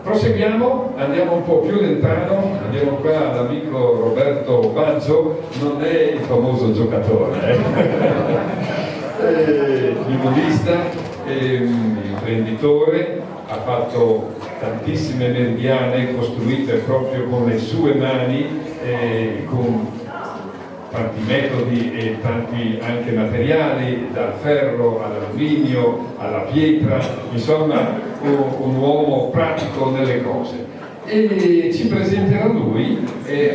Proseguiamo, andiamo un po' più lontano, andiamo qua all'amico Roberto Baggio, non è il famoso giocatore, limonista, imprenditore, ha fatto tantissime meridiane costruite proprio con le sue mani, con tanti metodi e tanti anche materiali, dal ferro all'alluminio, alla pietra, insomma un uomo pratico nelle cose. E ci presenterà lui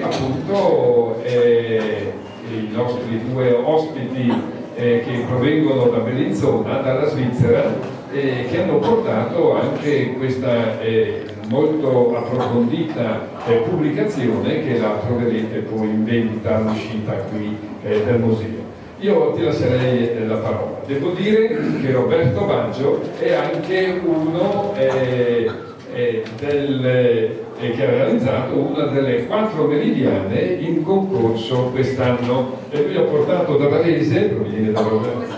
appunto i nostri due ospiti che provengono da Bellinzona, dalla Svizzera, che hanno portato anche questa molto approfondita pubblicazione che la troverete poi in vendita all'uscita qui del museo. Io ti lascerei la parola. Devo dire che Roberto Baggio è anche uno che ha realizzato una delle 4 meridiane in concorso quest'anno, e lui ha portato da Varese, proviene da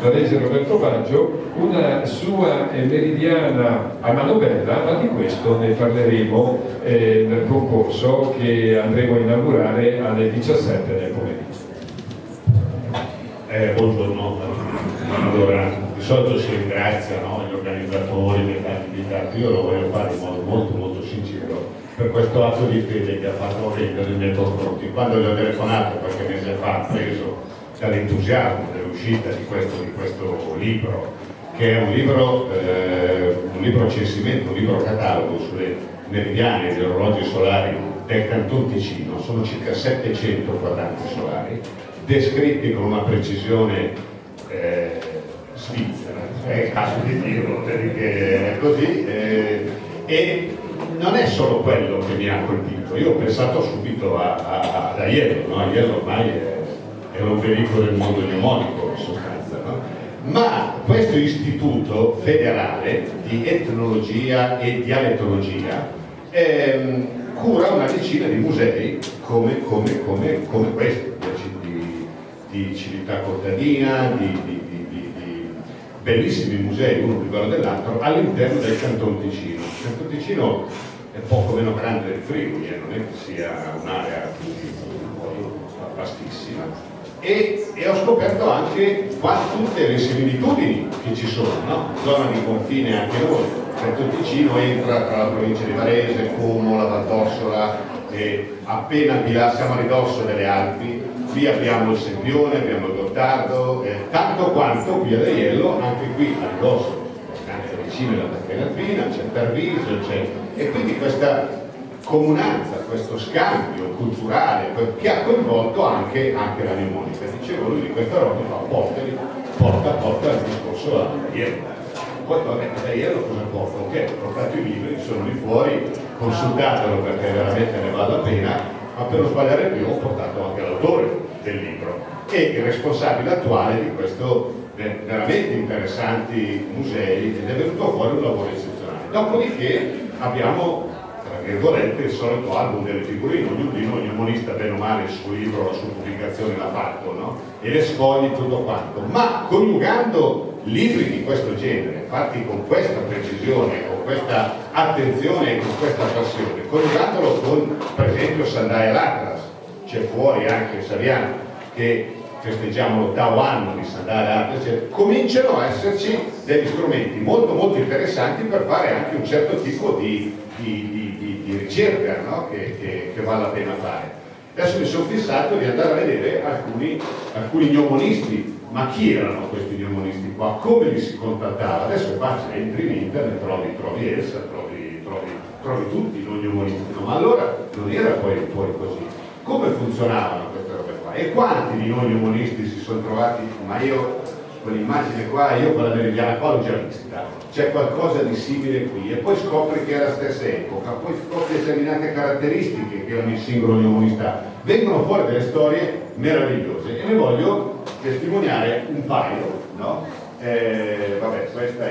Varese Roberto Baggio, una sua meridiana a manovella, ma di questo ne parleremo nel concorso che andremo a inaugurare alle 17 del pomeriggio. Buongiorno, allora di solito si ringraziano gli organizzatori che hanno invitato, io lo voglio fare in modo molto sincero per questo atto di fede che ha fatto Aurelio nei miei confronti. Quando gli ho telefonato qualche mese fa, preso dall'entusiasmo dell'uscita di questo libro, che è un libro censimento, un libro catalogo sulle meridiane e gli orologi solari del Canton Ticino, sono circa 700 quadranti solari, descritti con una precisione svizzera, è il caso di dirlo, perché è così, e non è solo quello che mi ha colpito. Io ho pensato subito a Aiello, no? Aiello ormai è un veicolo del mondo mnemonico in sostanza, no? Ma questo istituto federale di etnologia e dialettologia cura una decina di musei come questo, di civiltà contadina, di bellissimi musei, uno più bello dell'altro, all'interno del Canton Ticino. Il Canton Ticino è poco meno grande del Friuli, non è che sia un'area così vastissima, e ho scoperto anche tutte le similitudini che ci sono, no? Zona di confine anche noi. Il Canton Ticino entra tra la provincia di Varese, Como, la Val d'Orsola, e appena di là siamo a ridosso delle Alpi. Lì abbiamo il Sempione, abbiamo il Gottardo, tanto quanto qui ad Aiello, anche qui a ridosso, anche vicino alla Tacchina Alpina, c'è Tarvisio, e quindi questa comunanza, questo scambio culturale che ha coinvolto anche la mnemonica. Dicevo, lui di questa roba porta il discorso a Aiello. Poi vabbè, da Aiello cosa porta? Ok, ho portato i libri, sono lì fuori, consultatelo perché veramente ne vale la pena. Ma per non sbagliare più ho portato anche l'autore del libro e il responsabile attuale di questo veramente interessanti musei, ed è venuto fuori un lavoro eccezionale. Dopodiché abbiamo, tra virgolette, il solito album delle figurine, ognuno di noi, mnemonista bene o male, il suo libro, la sua pubblicazione l'ha fatto, no? E le sfogli, tutto quanto, ma coniugando libri di questo genere, fatti con questa precisione, con questa attenzione e con questa passione, coniugandolo con, per esempio, Sandaia Latras, c'è fuori anche Saviano, che festeggiamo l'8° anno di Sandaia Latras, cominciano a esserci degli strumenti molto molto interessanti per fare anche un certo tipo di ricerca, no? che vale la pena fare. Adesso mi sono fissato di andare a vedere alcuni gnomonisti. Ma chi erano questi gnomonisti qua? Come li si contattava? Adesso è facile, entri in internet, trovi Elsa, trovi tutti i gnomonisti, ma allora non era poi così. Come funzionavano queste robe qua? E quanti di noi gnomonisti si sono trovati? Ma io, quell'immagine qua, io quella meridiana qua l'ho già vista, c'è qualcosa di simile qui, e poi scopri che è la stessa epoca, poi scopri determinate caratteristiche che ogni singolo gnomonista, vengono fuori delle storie meravigliose, e ne voglio testimoniare un paio, no? Vabbè, questa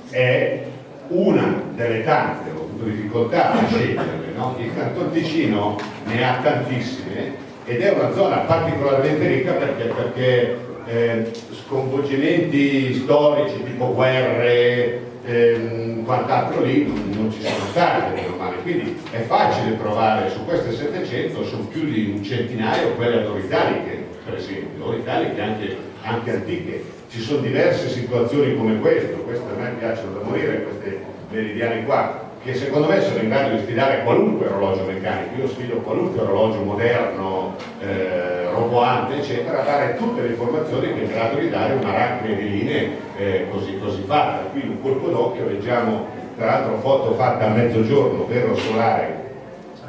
è una delle tante, ho avuto difficoltà a sceglierle, no? Il Canton Ticino ne ha tantissime ed è una zona particolarmente ricca perché sconvolgimenti storici tipo guerre, quant'altro lì non ci sono stati, ma quindi è facile trovare su queste 700, sono più di un centinaio quelle ad ore italiche, per esempio, ore italiche anche antiche. Ci sono diverse situazioni come queste a me piacciono da morire, queste meridiane qua, che secondo me sono in grado di sfidare qualunque orologio meccanico. Io sfido qualunque orologio moderno, roboante, eccetera, a dare tutte le informazioni che è in grado di dare una racchia di linee così fatta. Qui in un colpo d'occhio leggiamo, tra l'altro, foto fatta a mezzogiorno, vero solare,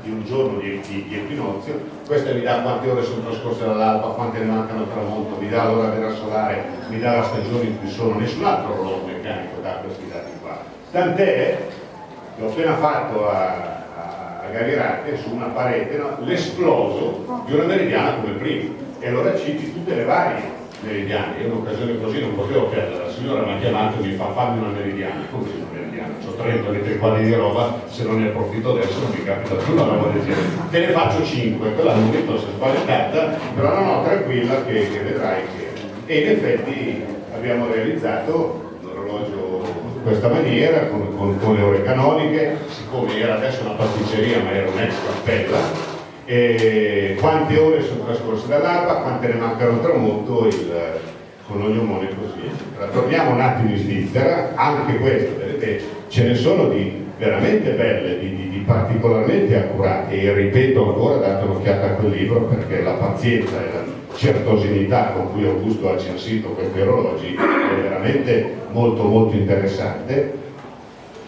di un giorno di equinozio. Questa mi dà quante ore sono trascorse dall'alba, quante ne mancano al tramonto, mi dà l'ora vera solare, mi dà la stagione in cui sono. Nessun altro orologio meccanico dà questi dati qua. Tant'è, l'ho appena fatto a Gavirate, su una parete, no? L'esploso di una meridiana come prima, e allora citi tutte le varie meridiane. Io in un'occasione così non potevo chiedere, la signora mi ha chiamato e mi fa: fammi una meridiana. Come una meridiana? Ho 30 litri quadri di roba, se non ne approfitto adesso non mi capita più una roba del genere. Te ne faccio 5, quella non mi si è spaventata, però no, tranquilla che vedrai che... E in effetti abbiamo realizzato l'orologio in questa maniera, con le ore canoniche, siccome era adesso una pasticceria ma era un'ex cappella, e quante ore sono trascorse dall'alba, quante ne mancano al tramonto, con l'Ognomone così. Torniamo un attimo in Svizzera, anche questo, vedete, ce ne sono di veramente belle, di particolarmente accurate, e ripeto ancora, date un'occhiata a quel libro, perché la pazienza e la certosità con cui Augusto ha censito questi orologi è veramente molto molto interessante.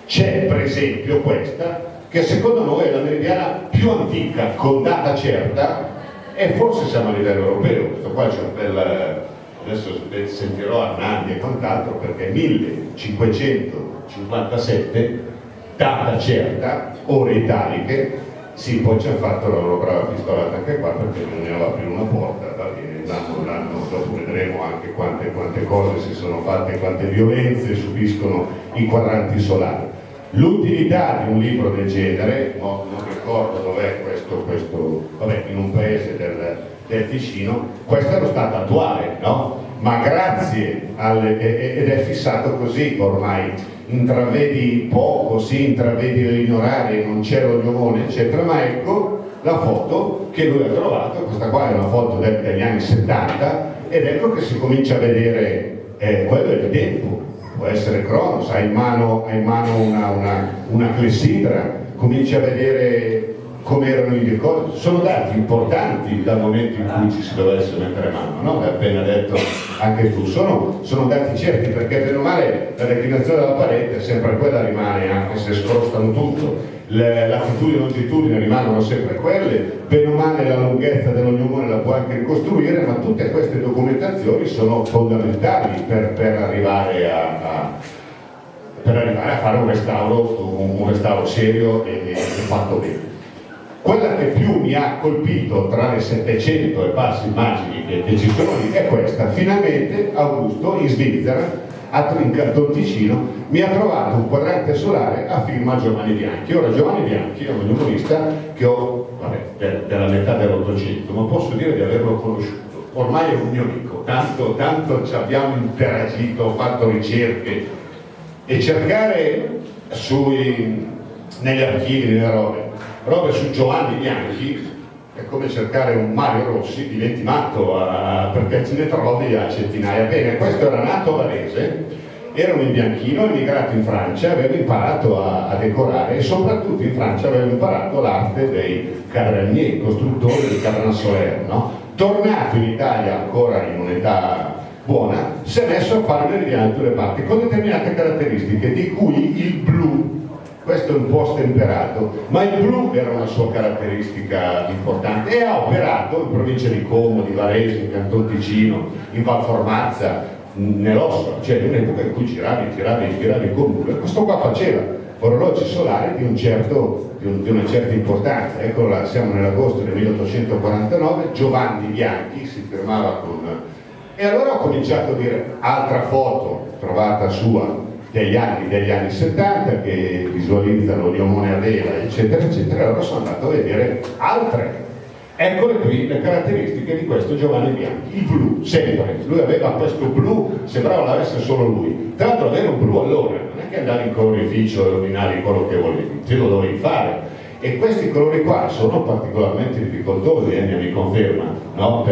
C'è per esempio questa, che secondo noi è la meridiana più antica con data certa, e forse siamo a livello europeo. Questo qua c'è un bel, adesso sentirò Arnandi e quant'altro, perché 1557, data certa, ore italiche. Sì, poi ci hanno fatto la loro brava pistolata anche qua, perché bisognava aprire una porta, va bene, l'anno dopo vedremo anche quante cose si sono fatte, quante violenze subiscono i quadranti solari. L'utilità di un libro del genere, non ricordo dov'è questo, vabbè, in un paese del Ticino, questa era stata attuale, no? Ma grazie ed è fissato così ormai, intravedi poco, sì, intravedi le linee orarie, non c'è l'Ognomone, eccetera, ma ecco la foto che lui ha trovato. Questa qua è una foto degli anni 70, ed ecco che si comincia a vedere, quello è il tempo. Può essere Cronos, ha in mano una clessidra, comincia a vedere come erano i ricordi. Sono dati importanti dal momento in cui ci si dovesse mettere mano, no? L'hai appena detto anche tu, sono dati certi, perché bene o male la declinazione della parete è sempre quella, rimane, anche se scrostano tutto, l'attitudine e longitudine rimangono sempre quelle, bene o male la lunghezza dell'Ognomone la può anche ricostruire, ma tutte queste documentazioni sono fondamentali per arrivare a fare un restauro serio e fatto bene. Quella che più mi ha colpito tra le 700 e passi immagini che ci sono lì è questa. Finalmente Augusto in Svizzera, a Trincanton Ticino, mi ha trovato un quadrante solare a firma Giovanni Bianchi. Ora Giovanni Bianchi è un ognomolista che ho, della metà dell'Ottocento, ma posso dire di averlo conosciuto. Ormai è un mio amico, tanto ci abbiamo interagito, fatto ricerche, e cercare negli archivi, nelle robe su Giovanni Bianchi è come cercare un Mario Rossi, diventi matto, perché ce ne trovi a centinaia. Bene, questo era nato a Varese, era un imbianchino, emigrato in Francia, aveva imparato a decorare, e soprattutto in Francia aveva imparato l'arte dei cadranieri, costruttori di cadran solaire, no? Tornato in Italia ancora in un'età buona, si è messo a fare meridiane da tutte le parti con determinate caratteristiche, di cui il blu. Questo è un po' stemperato, ma il blu era una sua caratteristica importante, e ha operato in provincia di Como, di Varese, in Canton Ticino, in Valformazza, nell'Ossola, cioè in un'epoca in cui giravi con nulla. Questo qua faceva orologi solari di una certa importanza. Ecco là, siamo nell'agosto del 1849, Giovanni Bianchi si firmava con... E allora ho cominciato a dire, altra foto trovata sua degli anni 70 che visualizzano l'Ognomone a vela, eccetera eccetera. Allora sono andato a vedere altre. Eccole qui le caratteristiche di questo Giovanni Bianchi. Il blu, sempre, lui aveva questo blu, sembrava l'avesse solo lui. Tra l'altro avere un blu allora non è che andavi in colorificio e illuminavi quello che volevi, te lo dovevi fare. e questi colori qua sono particolarmente difficoltosi, mi conferma, no?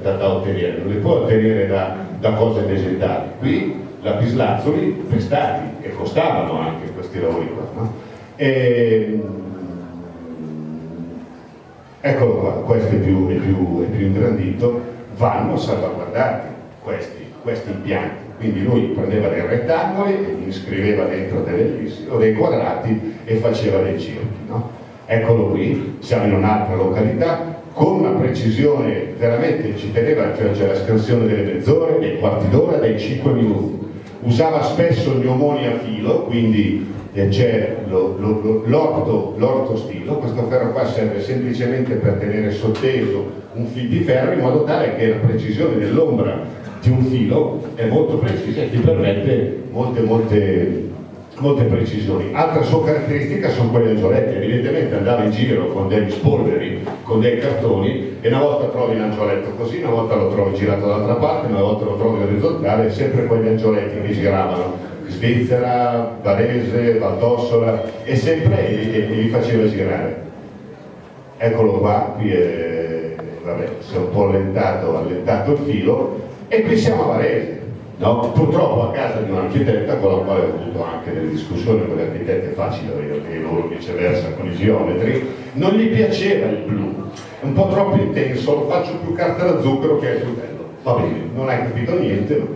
Da ottenere, non li puoi ottenere da cose vegetali. Qui lapislazzuli pestati, che costavano anche questi lavori qua, no? Eccolo qua, questo è più ingrandito, vanno salvaguardati questi impianti. Quindi lui prendeva dei rettangoli e li scriveva dentro delle ellissi o dei quadrati e faceva dei cerchi, no? Eccolo qui, siamo in un'altra località, con una precisione veramente, ci teneva, cioè c'è la scansione delle mezz'ore, dei quarti d'ora, dei 5 minuti. Usava spesso gli omoni a filo, quindi c'è l'orto stilo. Questo ferro qua serve semplicemente per tenere sotteso un fil di ferro in modo tale che la precisione dell'ombra di un filo è molto precisa e ti permette molte precisioni. Altra sua caratteristica sono quegli angioletti. Evidentemente andava in giro con degli spolveri, con dei cartoni, e una volta trovi l'angioletto così, una volta lo trovi girato dall'altra parte, una volta lo trovi orizzontale, sempre quegli angioletti che giravano. Svizzera, Varese, Valdossola, e sempre li faceva girare. Eccolo qua, qui vabbè, si è un po' allentato il filo, e qui siamo a Varese. No? Purtroppo a casa di un'architetta con la quale ho avuto anche delle discussioni. Con gli architetti è facile perché loro viceversa con i geometri, non gli piaceva il blu, è un po' troppo intenso, lo faccio più carta da zucchero che è più bello. Va bene, non hai capito niente, no?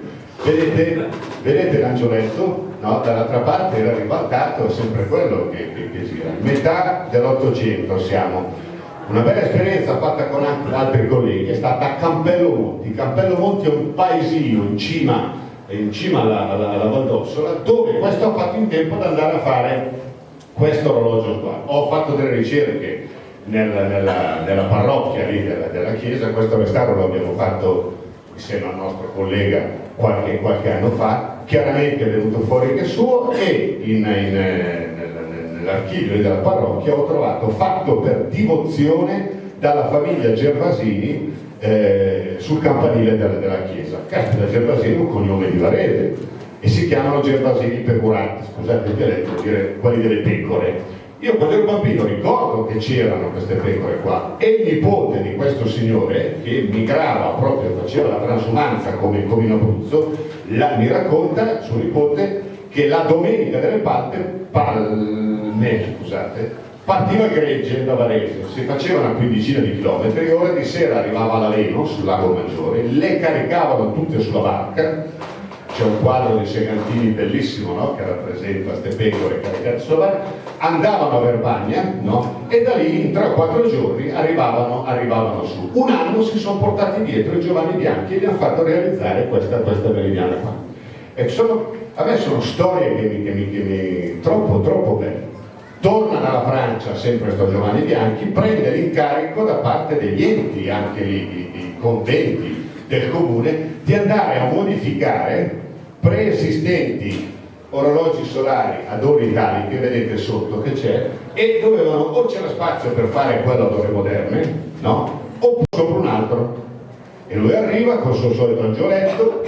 Vedete l'angioletto? No? Dall'altra parte era ribaltato, è sempre quello che gira. Metà dell'800 siamo. Una bella esperienza fatta con altri colleghi è stata a Campello Monti. Campello Monti è un paesino in cima alla Valdossola, dove questo ha fatto in tempo ad andare a fare questo orologio qua. Ho fatto delle ricerche nella parrocchia lì della chiesa. Questo restauro lo abbiamo fatto insieme al nostro collega qualche anno fa. Chiaramente è venuto fuori che suo, e nell'archivio della parrocchia ho trovato fatto per devozione dalla famiglia Gervasini sul campanile della chiesa. Caspita, Gervasini è un cognome di Varese e si chiamano Gervasini pecuranti, scusate il dialetto, vuol dire quelli delle pecore. Io quando ero bambino ricordo che c'erano queste pecore qua, e il nipote di questo signore, che migrava proprio, faceva la transumanza come in Abruzzo, mi racconta, suo nipote, che la domenica delle Palme, partiva gregge da Varese, si faceva una quindicina di chilometri, ora di sera arrivava alla Leno, sul lago Maggiore, le caricavano tutte sulla barca. C'è un quadro di Segantini bellissimo, no? Che rappresenta queste pecore caricate sulla barca, andavano a Verbagna, no? E da lì in 3 o 4 giorni arrivavano su. Un anno si sono portati dietro i Giovanni Bianchi e gli hanno fatto realizzare questa meridiana qua. E a me sono storie che mi troppo belle. Torna dalla Francia, sempre sto Giovanni Bianchi, prende l'incarico da parte degli enti, anche lì, di conventi del comune, di andare a modificare preesistenti orologi solari ad ore italiche, vedete sotto che c'è, e dovevano, o c'era spazio per fare quello ad ore moderne, no? O sopra un altro. E lui arriva col suo solito angioletto,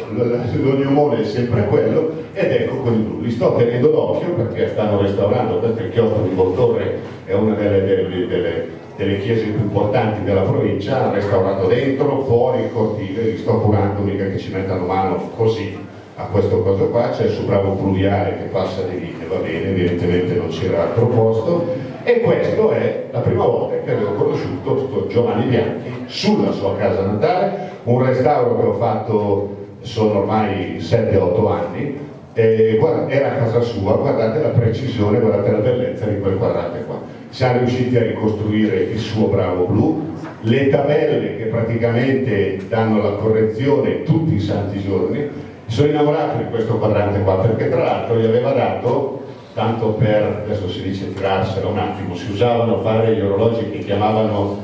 l'ognomone è sempre quello, ed ecco con i blu. Li sto tenendo d'occhio perché stanno restaurando. Questo è il chiostro di Voltorre, è una delle chiese più importanti della provincia. Hanno restaurato dentro, fuori il cortile, li sto curando, mica che ci mettano mano così a questo coso qua. C'è il subravo pluviale che passa di lì, e va bene, evidentemente non c'era altro posto. E questo è la prima volta che avevo conosciuto questo Giovanni Bianchi sulla sua casa natale, un restauro che ho fatto, sono ormai 7-8 anni, e era a casa sua. Guardate la precisione, guardate la bellezza di quel quadrante qua. Siamo riusciti a ricostruire il suo bravo blu, le tabelle che praticamente danno la correzione tutti i santi giorni. Sono innamorato di questo quadrante qua perché tra l'altro gli aveva dato, tanto per, adesso si dice tirarsela un attimo, si usavano fare gli orologi che chiamavano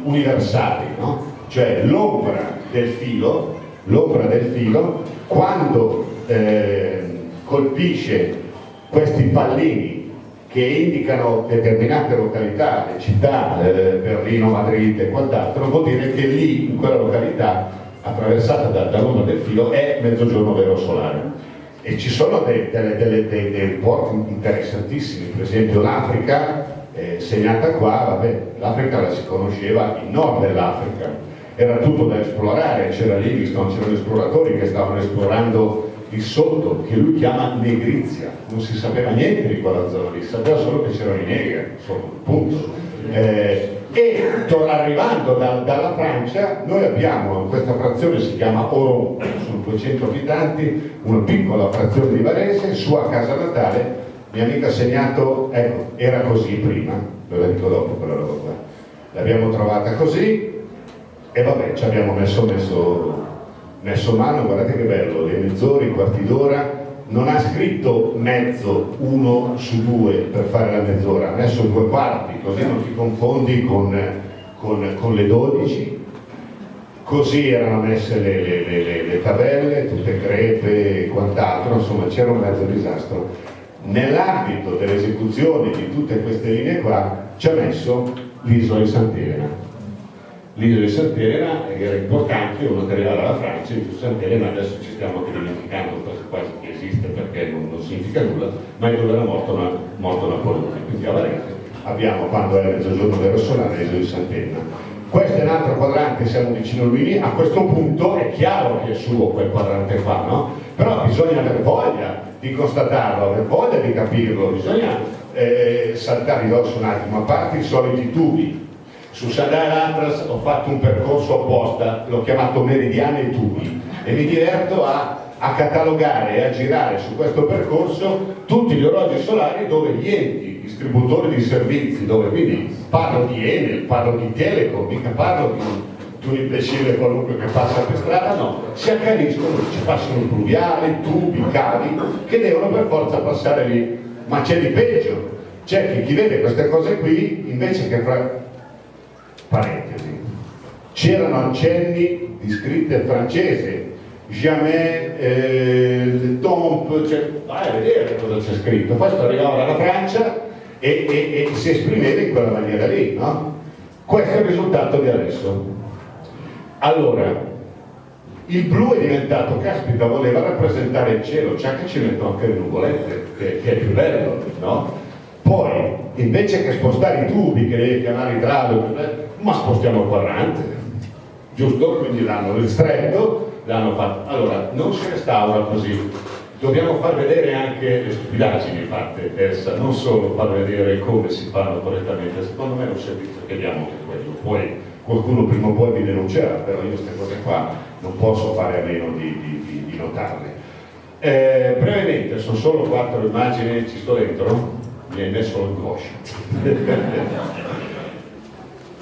universali, no? Cioè l'ombra del filo quando colpisce questi pallini che indicano determinate località, le città, Berlino, Madrid e quant'altro, vuol dire che lì, in quella località attraversata dall'ombra del filo, è mezzogiorno vero solare. E ci sono dei porti interessantissimi, per esempio l'Africa, segnata qua, vabbè, l'Africa la si conosceva, il nord dell'Africa, era tutto da esplorare, c'era Livingstone, c'erano esploratori che stavano esplorando il sotto, che lui chiama negrizia, non si sapeva niente di quella zona lì, sapeva solo che c'erano i negri, insomma, punto. E arrivando dalla Francia, noi abbiamo questa frazione, si chiama Oron, sono 200 abitanti, una piccola frazione di Varese, sua casa natale. Mi ha mica segnato, ecco, era così prima, ve la dico dopo quella roba qua. L'abbiamo trovata così e vabbè, ci abbiamo messo mano, guardate che bello, le mezz'ore, i quarti d'ora, non ha scritto mezzo, 1 su 2 per fare la mezz'ora, ha messo 2 quarti, così non ti confondi con le 12. Così erano messe le tabelle, tutte crepe e quant'altro, insomma c'era un mezzo disastro. Nell'ambito dell'esecuzione di tutte queste linee qua ci ha messo l'isola di Sant'Elena. L'isola di Sant'Elena era importante, uno che arrivava dalla Francia, di Sant'Elena adesso ci stiamo anche dimenticando quasi che esiste perché non significa nulla, ma è dove era morto Napoleone. Quindi a Varese abbiamo, quando è mezzogiorno del Rossolano, l'isola di Sant'Elena. Questo è un altro quadrante, siamo vicino a Luini, a questo punto è chiaro che è suo quel quadrante qua, no? Però bisogna aver voglia di constatarlo, aver voglia di capirlo, bisogna saltare di dosso un attimo, a parte i soliti tubi. Su Sandare Atlas ho fatto un percorso apposta, l'ho chiamato Meridiane Tubi, e mi diverto a catalogare e a girare su questo percorso tutti gli orologi solari dove gli enti, distributori di servizi, dove quindi parlo di Enel, parlo di Telecom, mica parlo di un imbecille qualunque che passa per strada, no, si accaniscono, ci passano pluviali, tubi, cavi che devono per forza passare lì, ma c'è di peggio, c'è chi vede queste cose qui invece che parentesi, c'erano accenni di scritte francese, jamais, le tombe, cioè, vai a vedere cosa c'è scritto. Questo arrivava dalla Francia e si esprimeva in quella maniera lì, no? Questo è il risultato di adesso. Allora, il blu è diventato, caspita, voleva rappresentare il cielo, già che ci metto anche le nuvolette, che è più bello, no? Poi, invece che spostare i tubi, che devi chiamare idraulico, ma spostiamo il quadrante, giusto? Quindi l'hanno ristretto, l'hanno fatto. Allora, non si restaura così, dobbiamo far vedere anche le stupidaggini fatte, non solo far vedere come si fanno correttamente. Secondo me è un servizio che diamo anche quello. Poi qualcuno prima o poi mi denuncerà, però io queste cose qua non posso fare a meno di notarle. Brevemente, sono solo 4 immagini, ci sto dentro, mi hai messo il coscio.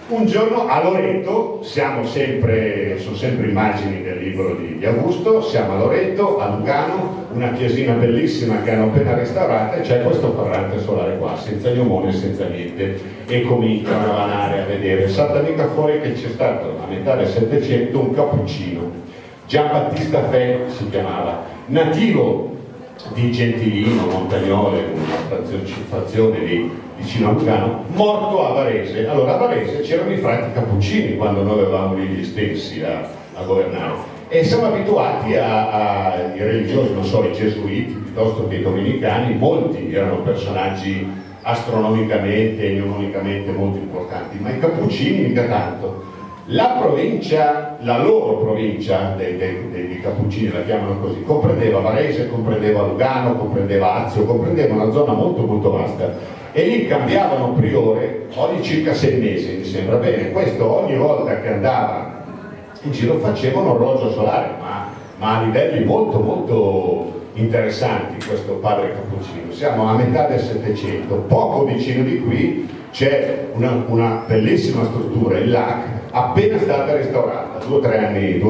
Un giorno a Loreto, sono sempre immagini del libro di Augusto, siamo a Loreto, a Lugano, una chiesina bellissima che hanno appena restaurata, e c'è questo quadrante solare qua, senza gnomone, senza niente, e cominciano a vanare a vedere. Salta mica fuori che c'è stato a metà del Settecento un cappuccino, Giambattista Fe si chiamava, nativo di Gentilino, Montagnole, una frazione lì vicino a Lugano, morto a Varese. Allora a Varese c'erano i frati cappuccini quando noi avevamo lì gli stessi a governare, e siamo abituati ai religiosi, non so, i gesuiti piuttosto che i domenicani, molti erano personaggi astronomicamente e mnemonicamente molto importanti, ma i cappuccini mica tanto. La loro provincia dei cappuccini, la chiamano così, comprendeva Varese, comprendeva Lugano, comprendeva Azio, comprendeva una zona molto molto vasta, e lì cambiavano priore ogni circa 6 mesi, mi sembra bene. Questo ogni volta che andava in giro faceva un orologio solare, ma a livelli molto molto interessanti, questo padre Cappuccino. Siamo a metà del Settecento, poco vicino di qui c'è una bellissima struttura, il LAC, appena stata restaurata 2 o 3 anni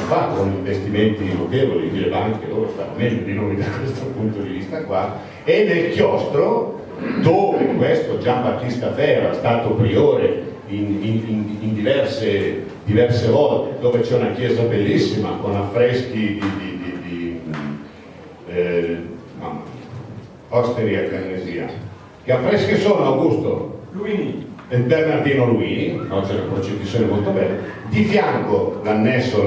fa, con investimenti notevoli, le banche loro stanno meglio di noi da questo punto di vista qua, e nel chiostro dove questo Giambattista Fe era stato priore in diverse volte, dove c'è una chiesa bellissima con affreschi Osteria Cannesia. Che affreschi sono, Augusto? Luini. Bernardino Luini, no? C'è una crocifissione molto bella, di fianco l'annesso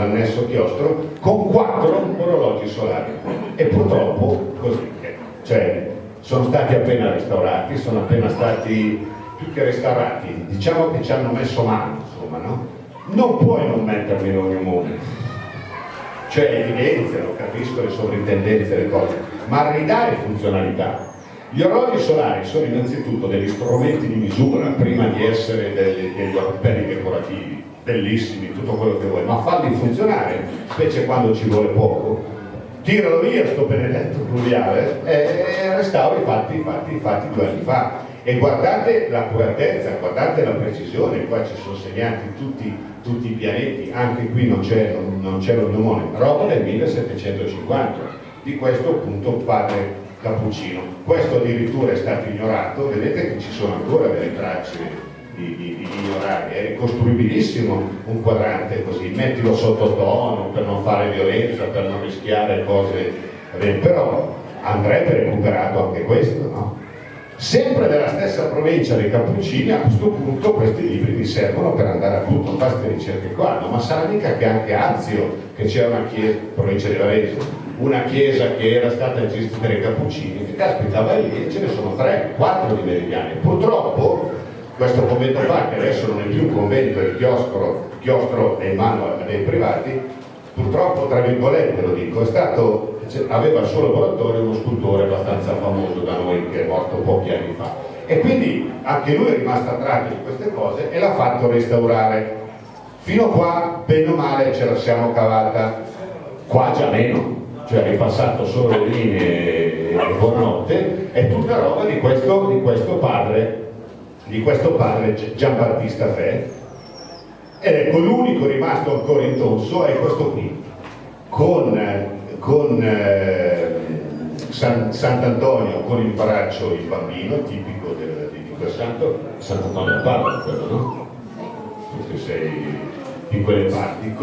chiostro con 4 orologi solari, e purtroppo così, cioè sono stati appena restaurati, sono appena stati più che restaurati, diciamo che ci hanno messo mano, insomma, no? Non puoi non metterli in ogni modo. Cioè evidenziano, capisco le sovrintendenze, le cose, ma ridare funzionalità. Gli orologi solari sono innanzitutto degli strumenti di misura, prima di essere degli orpelli decorativi, bellissimi, tutto quello che vuoi, ma farli funzionare, specie quando ci vuole poco, tiralo via sto benedetto pluviale e restauri fatti 2 anni fa. E guardate l'accuratezza, guardate la precisione, qua ci sono segnati tutti i pianeti, anche qui non c'è lo mnemone, roba del 1750, di questo appunto padre Cappuccino. Questo addirittura è stato ignorato, vedete che ci sono ancora delle tracce di ignorare, è ricostruibilissimo un quadrante così, mettilo sottotono per non fare violenza, per non rischiare cose, però andrebbe recuperato anche questo, no? Sempre della stessa provincia dei Cappuccini, a questo punto questi libri mi servono per andare a tutto, fare queste ricerche qua, no? Ma sarà mica che anche Azio, che c'era una chiesa, provincia di Varese, una chiesa che era stata gestita dai Cappuccini, che caspita vai lì e ce ne sono 3, 4 di meridiani. Purtroppo questo convento qua, che adesso non è più un convento, il chiostro è in mano a dei privati, purtroppo tra virgolette lo dico, aveva il suo laboratorio uno scultore abbastanza famoso da noi che è morto pochi anni fa, e quindi anche lui è rimasto attratto di queste cose e l'ha fatto restaurare. Fino qua bene o male ce la siamo cavata, qua già meno, cioè ripassato solo le linee e buonanotte, è tutta roba di questo padre Giambattista Fe. Ed ecco, l'unico rimasto ancora in tonso è questo qui, con Sant'Antonio con in braccio il bambino, tipico di quel santo, Sant'Antonio da Padova, quello, no? Se sei in quelle parti,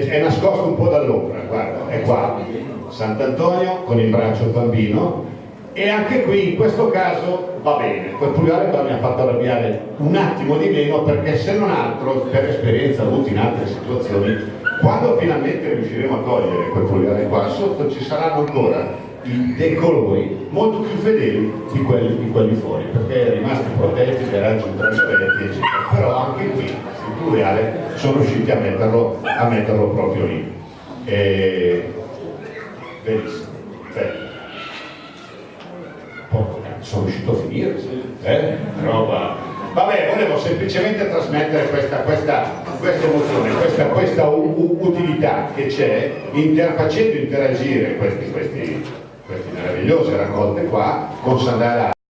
è nascosto un po' dall'ombra, guarda, è qua, Sant'Antonio con in braccio il bambino, e anche qui in questo caso va bene, quel pluviale qua mi ha fatto arrabbiare un attimo di meno, perché se non altro per esperienza avuta in altre situazioni, quando finalmente riusciremo a togliere quel pluviale qua, sotto ci saranno ancora dei colori molto più fedeli di quelli fuori, perché rimasti protetti dai raggi ultravioletti eccetera, però anche qui il pluviale sono riusciti a metterlo proprio lì. Benissimo, bello. Sono riuscito a finire, roba. Vabbè, volevo semplicemente trasmettere questa emozione, questa utilità che c'è facendo interagire queste meravigliose raccolte qua con Sandala.